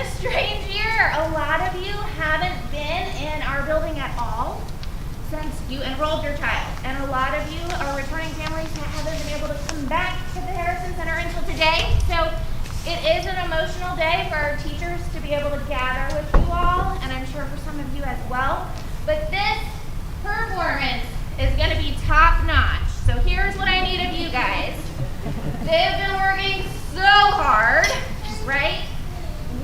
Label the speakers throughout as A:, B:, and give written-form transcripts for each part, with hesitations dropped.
A: a strange year. A lot of you haven't been in our building at all since you enrolled your child. And a lot of you are returning families that haven't been able to come back to the Harrison Center until today. So it is an emotional day for our teachers to be able to gather with you all, and I'm sure for some of you as well. But this performance is going to be top notch. So here's what I need of you guys. They've been working so hard, right?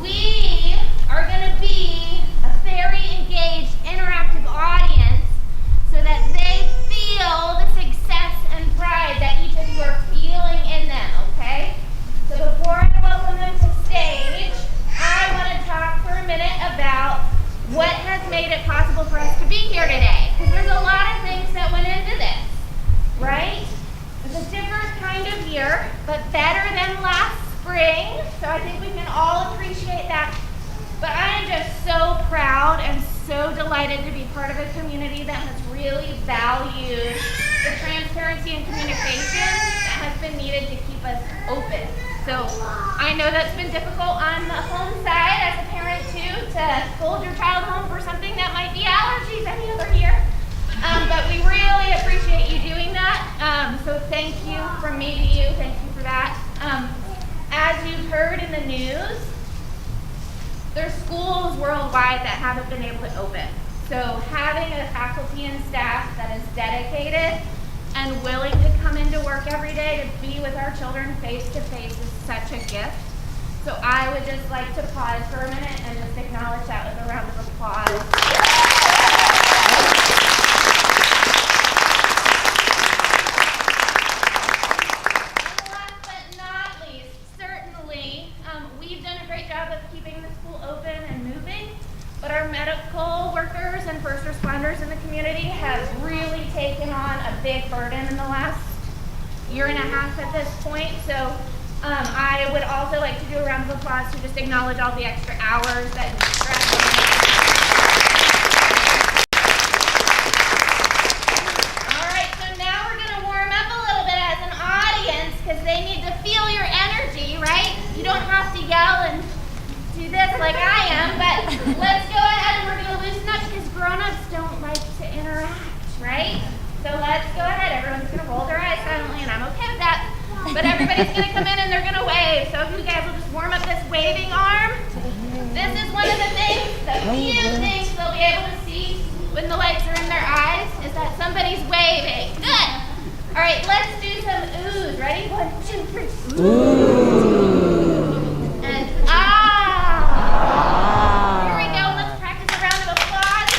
A: We are going to be a very engaged, interactive audience so that they feel the success and pride that each of you are feeling in them, okay? So before I welcome them to stage, I want to talk for a minute about what has made it possible for us to be here today. Because there's a lot of things that went into this, right? It's a different kind of year, but better than last spring. So I think we can all appreciate that. But I am just so proud and so delighted to be part of a community that has really valued the transparency and communication that has been needed to keep us open. So I know that's been difficult on the home side as a parent too, to hold your child home for something that might be allergies any other year. But we really appreciate you doing that. So thank you from me to you. Thank you for that. As you've heard in the news, there's schools worldwide that haven't been able to open. So having a faculty and staff that is dedicated and willing to come into work every day to be with our children face to face is such a gift. So I would just like to pause for a minute and just acknowledge that with a round of applause. We've done a great job of keeping the school open and moving, but our medical workers and first responders in the community have really taken on a big burden in the last year and a half at this point. So I would also like to do a round of applause to just acknowledge all the extra hours that All right, so now we're going to warm up a little bit as an audience because they need to feel your energy, right? You don't have to yell and do this like I am, but let's go ahead and we're going to loosen up because grown-ups don't like to interact, right? So let's go ahead. Everyone's going to roll their eyes silently, and I'm okay with that. But everybody's going to come in and they're going to wave. So if you guys will just warm up this waving arm. This is one of the things, the few things they'll be able to see when the lights are in their eyes is that somebody's waving. Good. All right, let's do some oohs. Ready? 1, 2, 3. Ooh. And ah. Here we go. Let's practice a round of applause.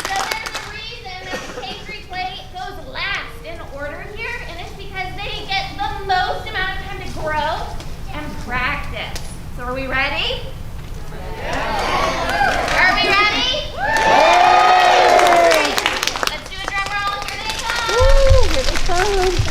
A: So there's a reason that the pastry plate goes last in order here, and it's because they get the most amount of time to grow and practice. So are we ready? Yeah. Are we ready? Yeah. Let's do a drum roll. Here they come.
B: Woo, here they come.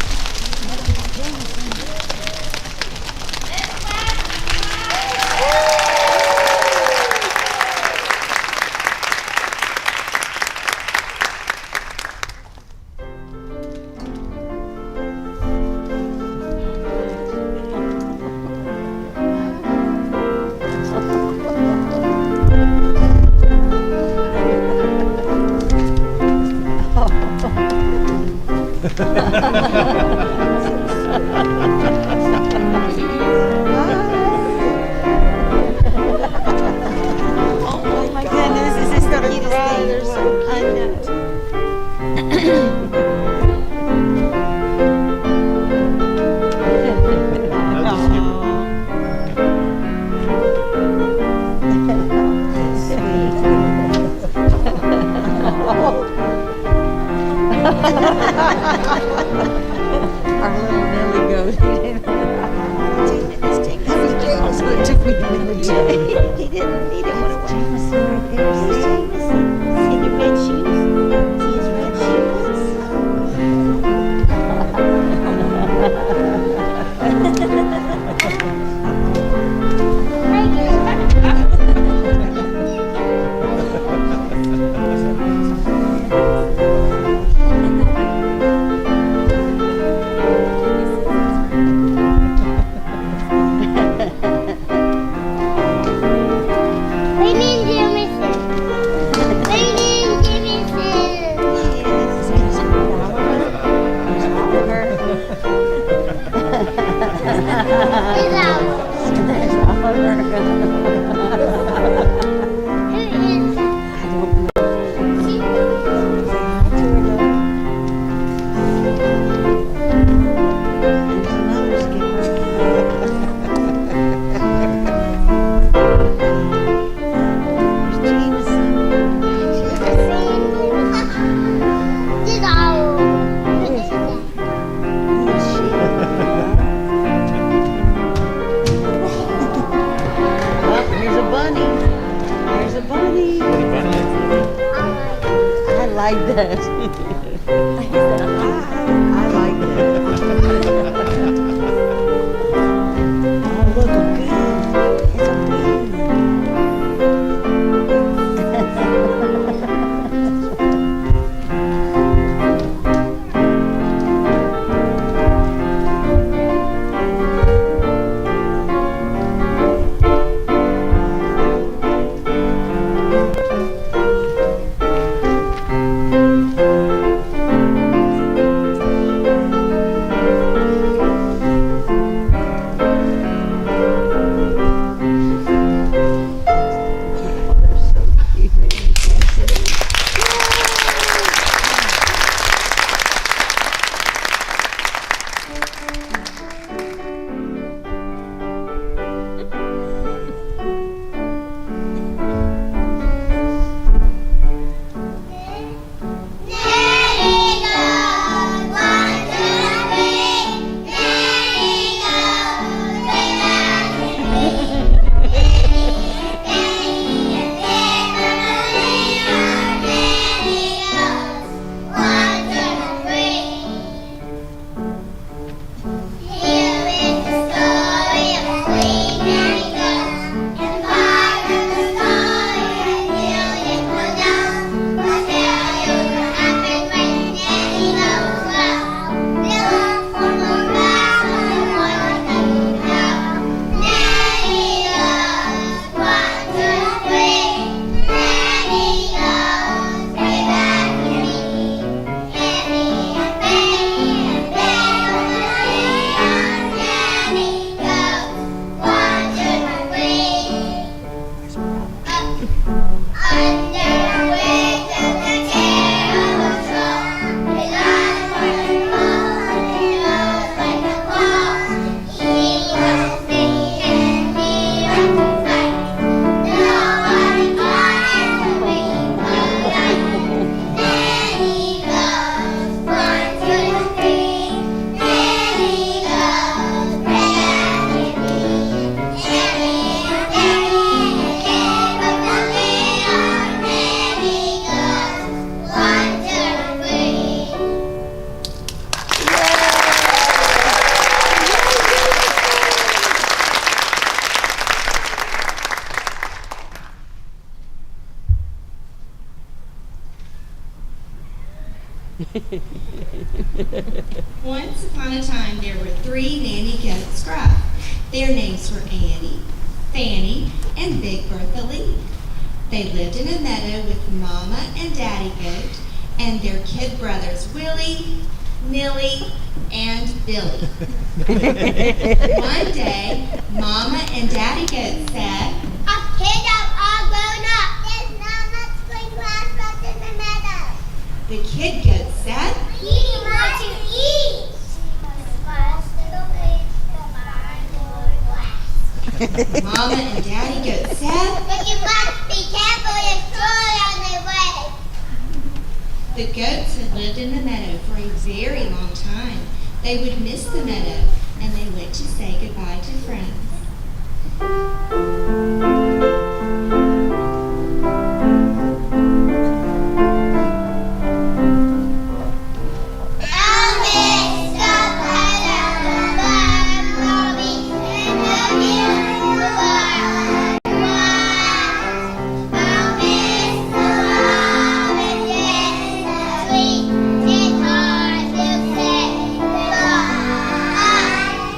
B: There's Oliver.
C: Who is that?
B: I don't know.
C: She
B: Hi, Turtle. There's another skipper. There's Jameson.
C: Did all. Who is that?
B: Who's she? Oh, here's a bunny. There's a bunny. I like that. He said, hi. I like that. Oh, look, a bee. It's a bee. Oh, they're so cute. You can't see.
D: Once upon a time, there were 3 nanny goat scrubs. Their names were Annie, Fanny, and Big Bertha Lee. They lived in a meadow with Mama and Daddy Goat and their kid brothers Willie, Millie, and Billy. One day, Mama and Daddy Goat said,
C: Our kids are all grown up. There's not much spring grass left in the meadow.
D: the kid goat said,
C: We need more to eat.
D: Mama and Daddy Goat said,
C: But you must be careful, there's joy on the way.
D: the goats had lived in the meadow for a very long time. They would miss the meadow, and they went to say goodbye to friends.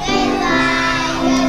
C: Goodbye.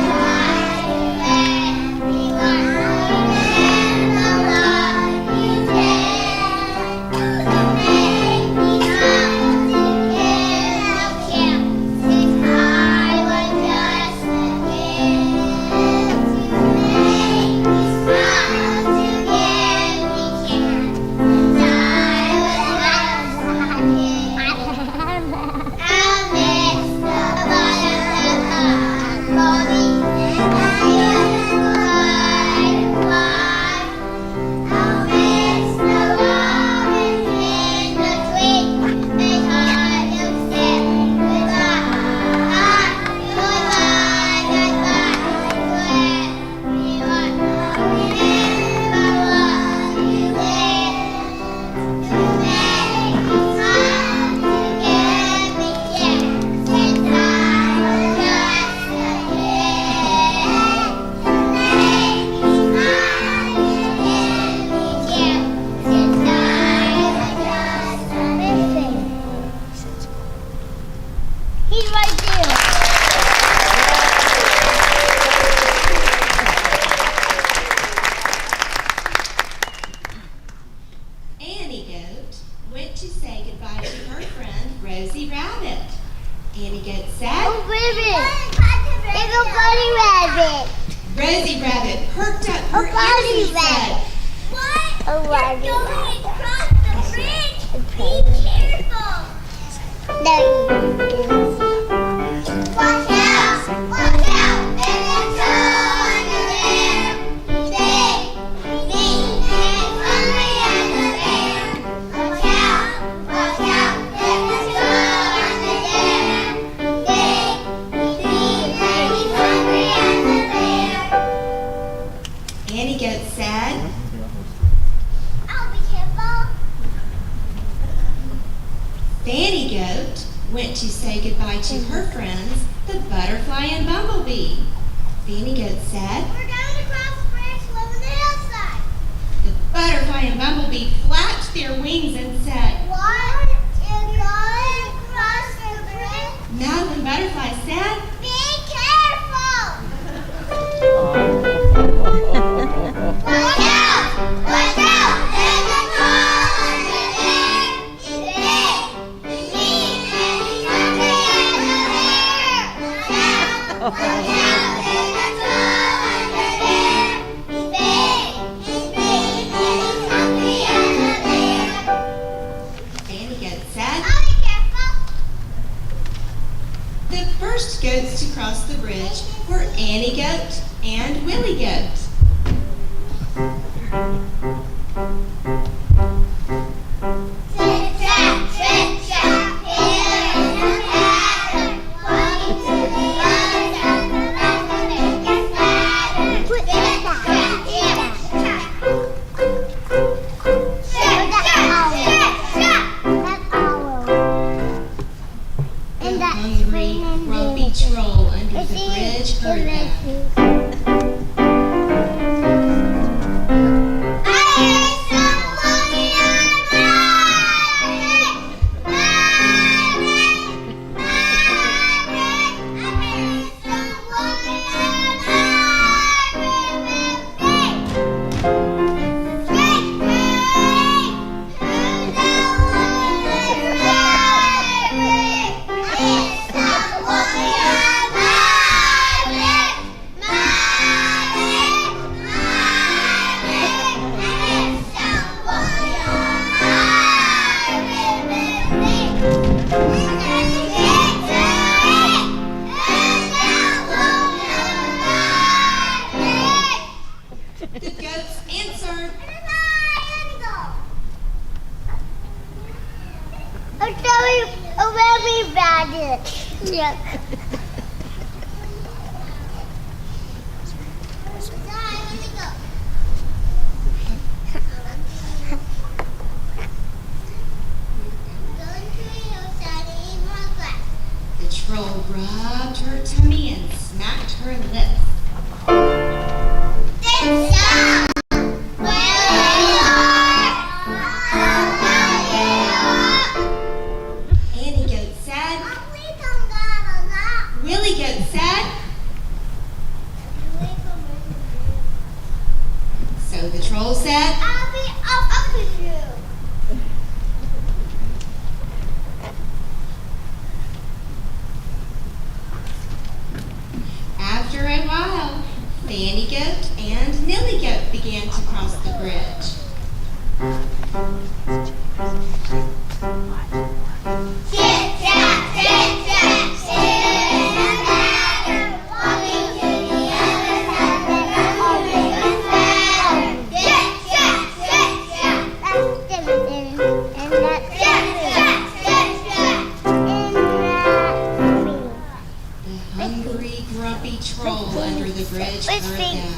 C: Rabbit.
D: Rosie Rabbit perked up her ears
C: Rosie
D: and said,
C: What?
B: Oh,
C: You're
B: Rosie
C: going
B: Rabbit.
C: across the bridge. Be careful. No, watch out! Watch out! There's a troll under there. Big, mean, and hungry as a bear. Watch out! Watch out! There's a troll under there. Big, mean, and he's hungry as a bear.
D: Annie Goat said,
C: I'll be careful.
D: Fanny Goat went to say goodbye to her friends, the butterfly and bumblebee. Fanny Goat said,
C: We're going to cross the bridge over the hillside.
D: the butterfly and bumblebee flapped their wings and said,
C: What? You're going across the bridge?
D: Madeline Butterfly said,
C: Be careful! Watch out! Watch out! There's a troll under there. He's big, mean, and he's hungry as a bear. Watch out! Watch out! There's a troll under there. He's big, he's mean, and he's hungry as a bear.
D: Fanny Goat said,
C: I'll be careful.
D: the first goats to cross the bridge were Annie Goat and Willie Goat.
C: Trip-trap, trip-trap, here in the pattern. Walking to the other side, the rest of it gets fatter. Trip-trap, trip-trap. Trip-trap, trip-trap.
D: The hungry, grumpy troll under the bridge heard that.
C: I hear somebody on the rabbit. Rabbit, rabbit. I hear somebody on the rabbit. Straight, straight, who's the one with the rabbit? I hear somebody on the rabbit.
D: The goats answered,
C: Yeah.
D: the troll rubbed her tummy and smacked her lips. Annie Goat said, Willie Goat said, so the troll said,
C: I'll be up with you.
D: after a while, Fanny Goat and Nilly Goat began to cross the bridge. The hungry, grumpy troll under the bridge heard them.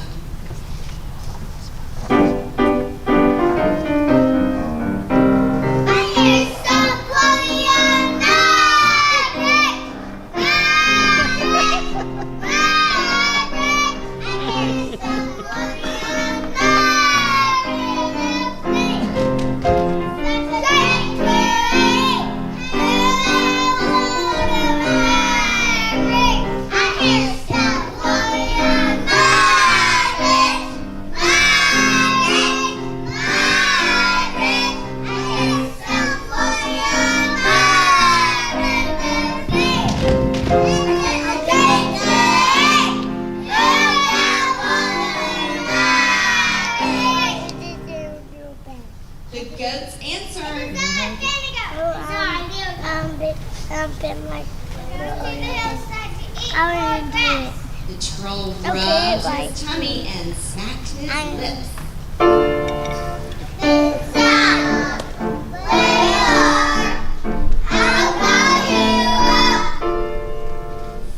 D: The troll
C: Okay,
D: rubbed
C: bye.
D: his tummy and smacked his
C: I'm-
D: lips.
C: Stop! Where you are, I'll call you up.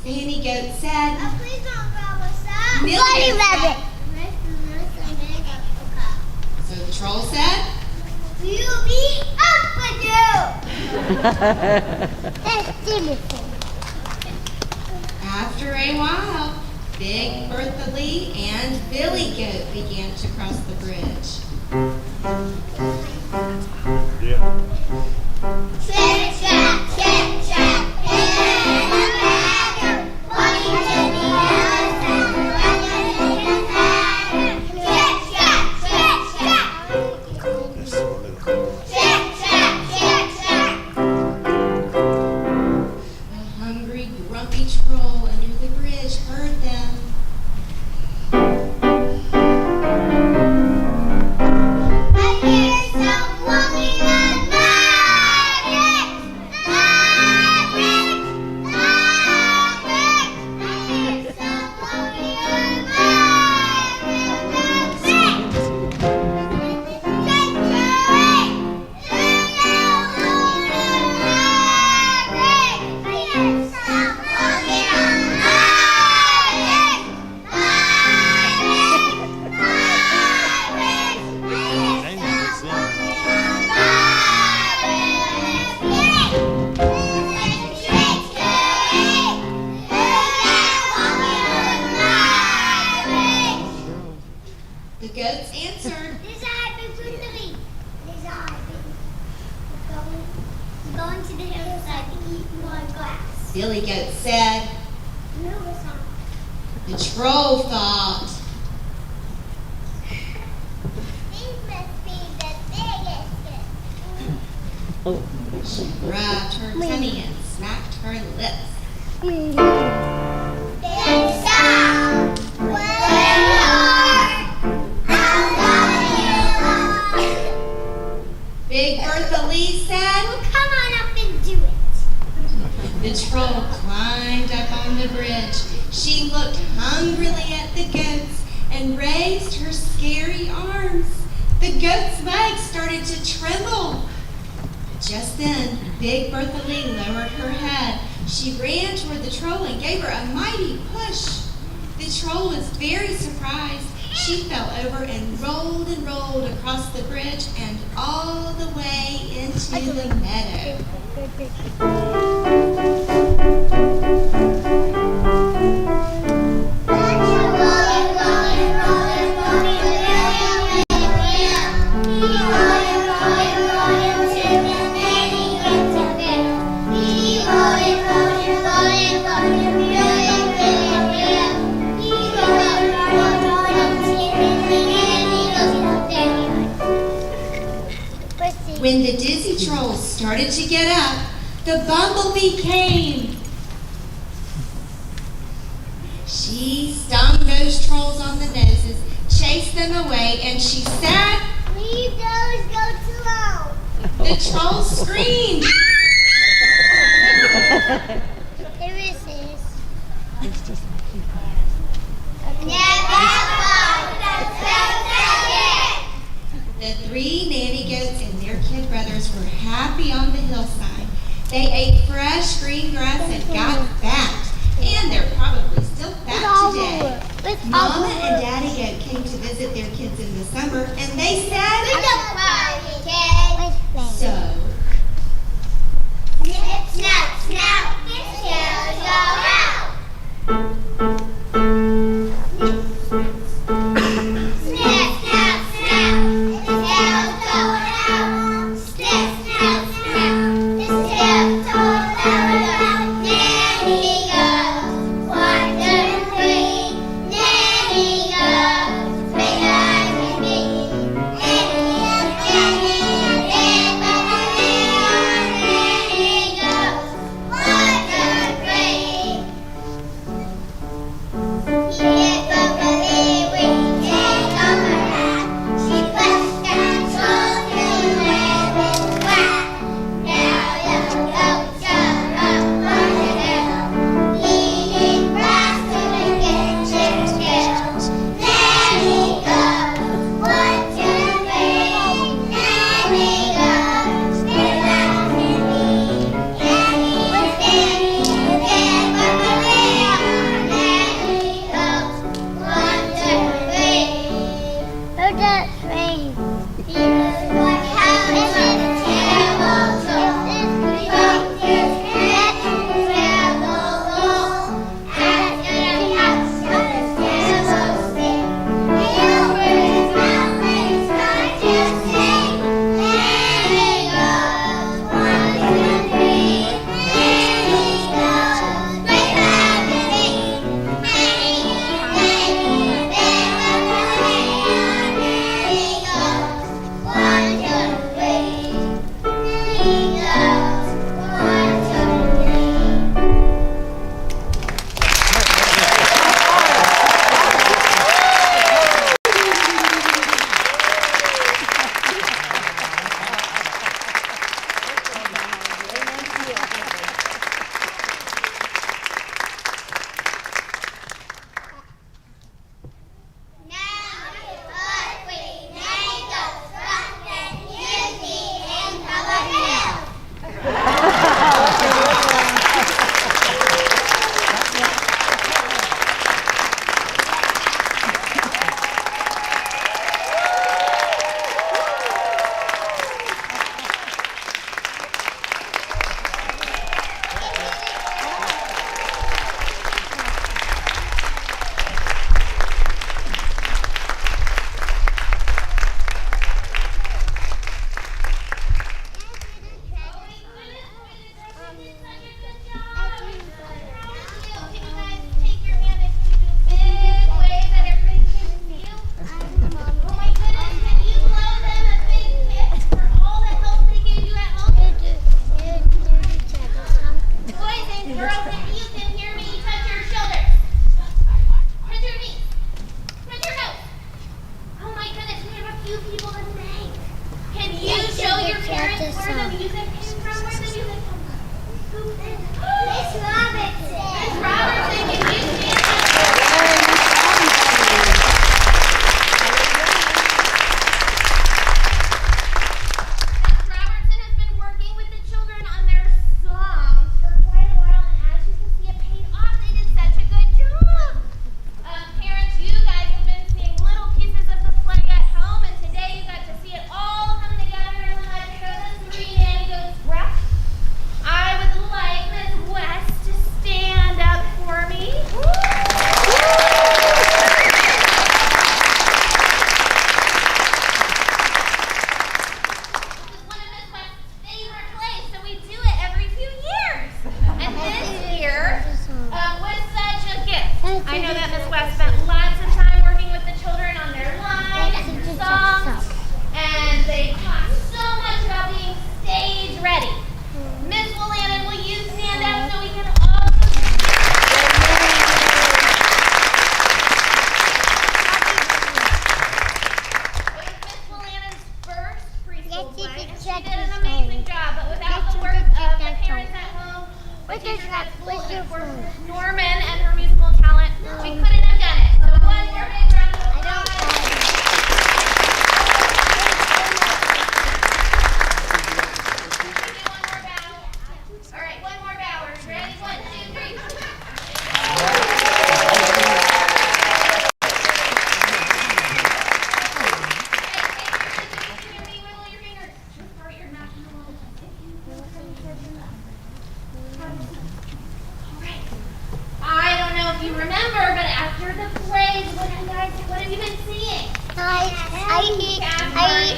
D: Fanny Goat said,
C: Please don't grab us up.
D: Millie
C: Bunny
D: Goat
C: rabbit.
D: So the troll said,
C: You'll be up with you. That's beautiful.
D: after a while, Big Bertha Lee and Billy Goat began to cross the bridge.
C: Chick, chack, chick, chack, in the bathroom. Walking to the other side, running in the bathroom. Chick, chack, chick, chack. Chick, chack, chick, chack.
D: A hungry, grumpy troll under the bridge heard them.
C: I hear someone in the Margaret, Margaret, Margaret. I hear someone in the Margaret, Take away, I hear someone in the
D: The goats answered,
C: Going to the hillside to eat more grass.
D: Billy Goat said.
C: No, it's not.
D: The troll thought.
C: These must be the biggest.
D: She rubbed her tummy and smacked her lips.
C: Then stop. Where you are, I'll call you up.
D: Big Bertha Lee said.
C: Well, come on up and do it.
D: The troll climbed up on the bridge. She looked hungrily at the goats and raised her scary arms. The goat's legs started to tremble. Just then, Big Bertha Lee lowered her head. She ran toward the troll and gave her a mighty push. The troll was very surprised. She fell over and rolled across the bridge and all the way into the meadow. When the dizzy troll started to get up, the bumblebee came. She stung those trolls on the noses, chased them away, and she said,
C: Leave those goats alone.
D: the trolls screamed.
C: Here is this. Never mind.
D: The three nanny goats and their kid brothers were happy on the hillside. They ate fresh green grass and got fat. And they're probably still fat today. Mama and Daddy Goat came to visit their kids in the summer, and they said, so,
C: Snip, snap, snap, this tail's all out. Snip, snap, snap, this tail's going out. Snip, snap, snap, this tail's all out. Nanny goes, 1, 2, 3. Nanny goes, bigger than me. Nanny, nanny, nanny,
A: right, one more bow. Are you ready? 1, 2, 3. I don't know if you remember, but after the plays, what have you been seeing?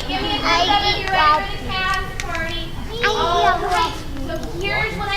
A: Give me a thumbs up if you're ready for the cast party. All right. So here's what I